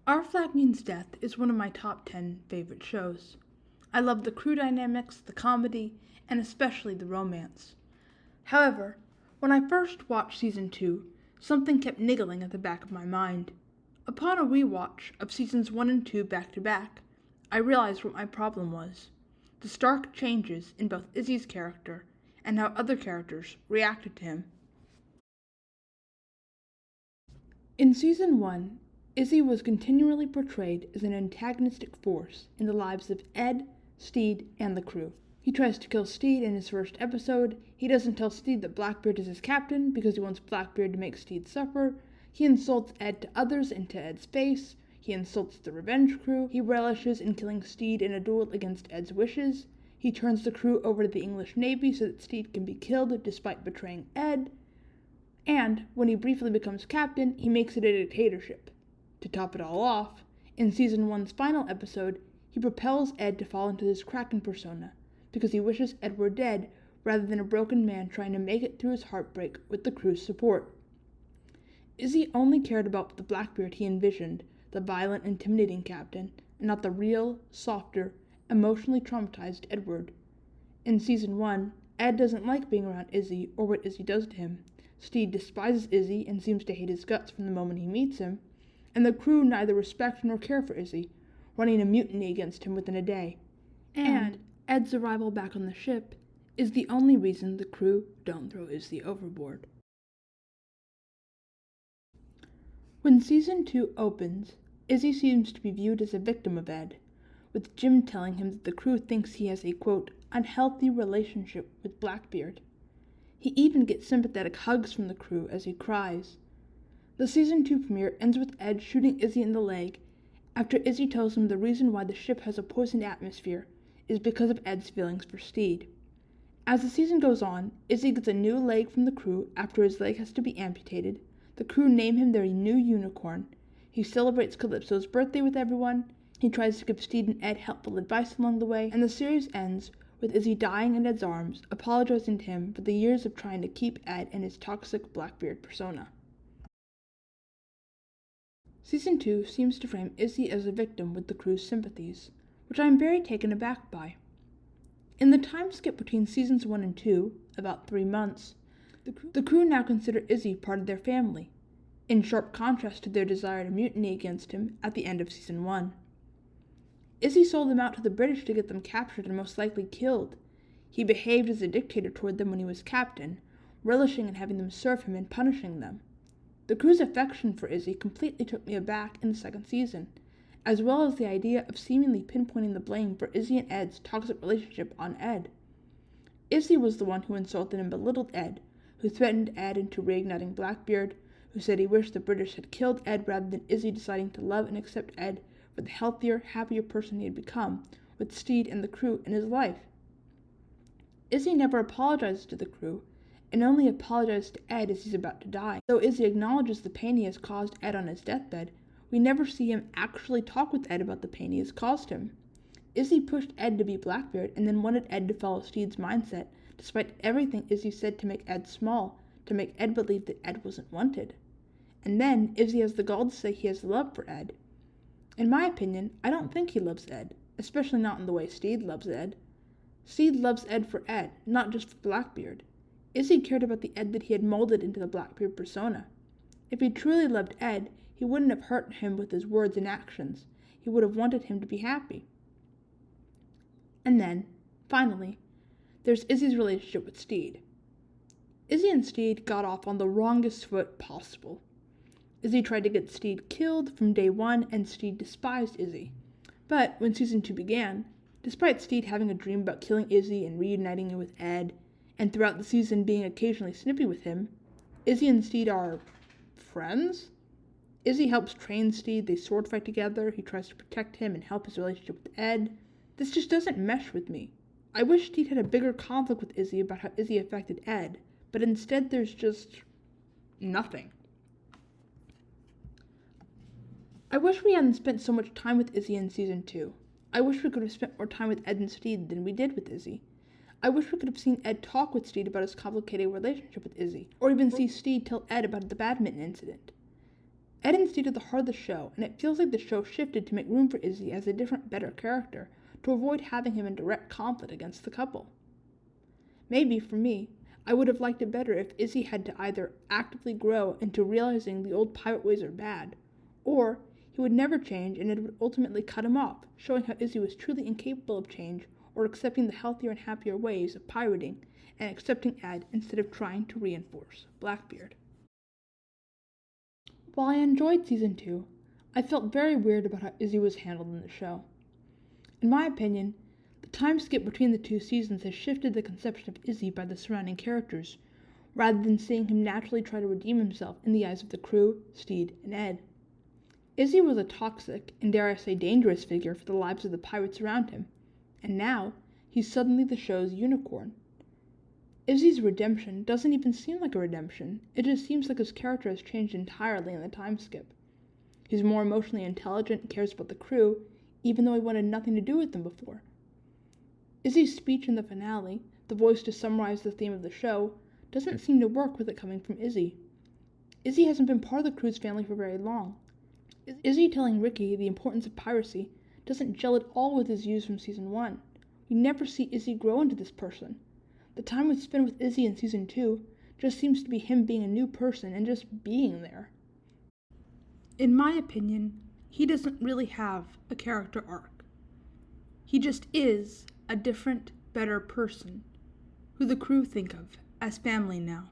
Our Flag Means Death is one of my top 10 favorite shows. I love the crew dynamics, the comedy, and especially the romance. However, when I first watched season 2, something kept niggling at the back of my mind. Upon a rewatch of seasons 1 and 2 back to back, I realized what my problem was: the stark changes in both Izzy's character and how other characters reacted to him. In season 1, Izzy was continually portrayed as an antagonistic force in the lives of Ed, Steed, and the crew. He tries to kill Steed in his first episode. He doesn't tell Steed that Blackbeard is his captain because he wants Blackbeard to make Steed suffer. He insults Ed to others and to Ed's face. He insults the Revenge crew. He relishes in killing Steed in a duel against Ed's wishes. He turns the crew over to the English Navy so that Steed can be killed despite betraying Ed. And when he briefly becomes captain, he makes it a dictatorship. To top it all off, in season 1's final episode, he propels Ed to fall into his Kraken persona because he wishes Ed were dead rather than a broken man trying to make it through his heartbreak with the crew's support. Izzy only cared about the Blackbeard he envisioned, the violent, intimidating captain, and not the real, softer, emotionally traumatized Edward. In season 1, Ed doesn't like being around Izzy or what Izzy does to him. Steed despises Izzy and seems to hate his guts from the moment he meets him, and the crew neither respect nor care for Izzy, running a mutiny against him within a day. And Ed's arrival back on the ship is the only reason the crew don't throw Izzy overboard. When season 2 opens, Izzy seems to be viewed as a victim of Ed, with Jim telling him that the crew thinks he has a, quote, unhealthy relationship with Blackbeard. He even gets sympathetic hugs from the crew as he cries. The season 2 premiere ends with Ed shooting Izzy in the leg after Izzy tells him the reason why the ship has a poisoned atmosphere is because of Ed's feelings for Steed. As the season goes on, Izzy gets a new leg from the crew after his leg has to be amputated. The crew name him their new unicorn. He celebrates Calypso's birthday with everyone. He tries to give Steed and Ed helpful advice along the way, and the series ends with Izzy dying in Ed's arms, apologizing to him for the years of trying to keep Ed in his toxic Blackbeard persona. Season 2 seems to frame Izzy as a victim with the crew's sympathies, which I am very taken aback by. In the time skip between seasons 1 and 2, about 3 months, the crew now consider Izzy part of their family, in sharp contrast to their desire to mutiny against him at the end of season 1. Izzy sold them out to the British to get them captured and most likely killed. He behaved as a dictator toward them when he was captain, relishing in having them serve him and punishing them. The crew's affection for Izzy completely took me aback in the second season, as well as the idea of seemingly pinpointing the blame for Izzy and Ed's toxic relationship on Ed. Izzy was the one who insulted and belittled Ed, who threatened Ed into reigniting Blackbeard, who said he wished the British had killed Ed rather than Izzy deciding to love and accept Ed for the healthier, happier person he had become, with Steed and the crew in his life. Izzy never apologizes to the crew, and only apologizes to Ed as he's about to die. Though Izzy acknowledges the pain he has caused Ed on his deathbed, we never see him actually talk with Ed about the pain he has caused him. Izzy pushed Ed to be Blackbeard and then wanted Ed to follow Steed's mindset, despite everything Izzy said to make Ed small, to make Ed believe that Ed wasn't wanted. And then Izzy has the gall to say he has love for Ed. In my opinion, I don't think he loves Ed, especially not in the way Steed loves Ed. Steed loves Ed for Ed, not just for Blackbeard. Izzy cared about the Ed that he had molded into the Blackbeard persona. If he truly loved Ed, he wouldn't have hurt him with his words and actions. He would have wanted him to be happy. And then, finally, there's Izzy's relationship with Steed. Izzy and Steed got off on the wrongest foot possible. Izzy tried to get Steed killed from day 1, and Steed despised Izzy. But when season 2 began, despite Steed having a dream about killing Izzy and reuniting him with Ed, and throughout the season being occasionally snippy with him, Izzy and Steed are friends? Izzy helps train Steed, they sword fight together, he tries to protect him and help his relationship with Ed. This just doesn't mesh with me. I wish Steed had a bigger conflict with Izzy about how Izzy affected Ed, but instead there's just nothing. I wish we hadn't spent so much time with Izzy in season 2. I wish we could have spent more time with Ed and Steed than we did with Izzy. I wish we could have seen Ed talk with Steed about his complicated relationship with Izzy, or even see Steed tell Ed about the badminton incident. Ed instated the heart of the show, and it feels like the show shifted to make room for Izzy as a different, better character, to avoid having him in direct conflict against the couple. Maybe, for me, I would have liked it better if Izzy had to either actively grow into realizing the old pirate ways are bad, or he would never change and it would ultimately cut him off, showing how Izzy was truly incapable of change or accepting the healthier and happier ways of pirating and accepting Ed instead of trying to reinforce Blackbeard. While I enjoyed Season 2, I felt very weird about how Izzy was handled in the show. In my opinion, the time skip between the two seasons has shifted the conception of Izzy by the surrounding characters, rather than seeing him naturally try to redeem himself in the eyes of the crew, Steed, and Ed. Izzy was a toxic, and dare I say dangerous figure for the lives of the pirates around him, and now he's suddenly the show's unicorn. Izzy's redemption doesn't even seem like a redemption, it just seems like his character has changed entirely in the time skip. He's more emotionally intelligent and cares about the crew, even though he wanted nothing to do with them before. Izzy's speech in the finale, the voice to summarize the theme of the show, doesn't seem to work with it coming from Izzy. Izzy hasn't been part of the crew's family for very long. Izzy telling Ricky the importance of piracy doesn't gel at all with his views from Season 1. We never see Izzy grow into this person. The time we spend with Izzy in Season 2 just seems to be him being a new person and just being there. In my opinion, he doesn't really have a character arc. He just is a different, better person, who the crew think of as family now.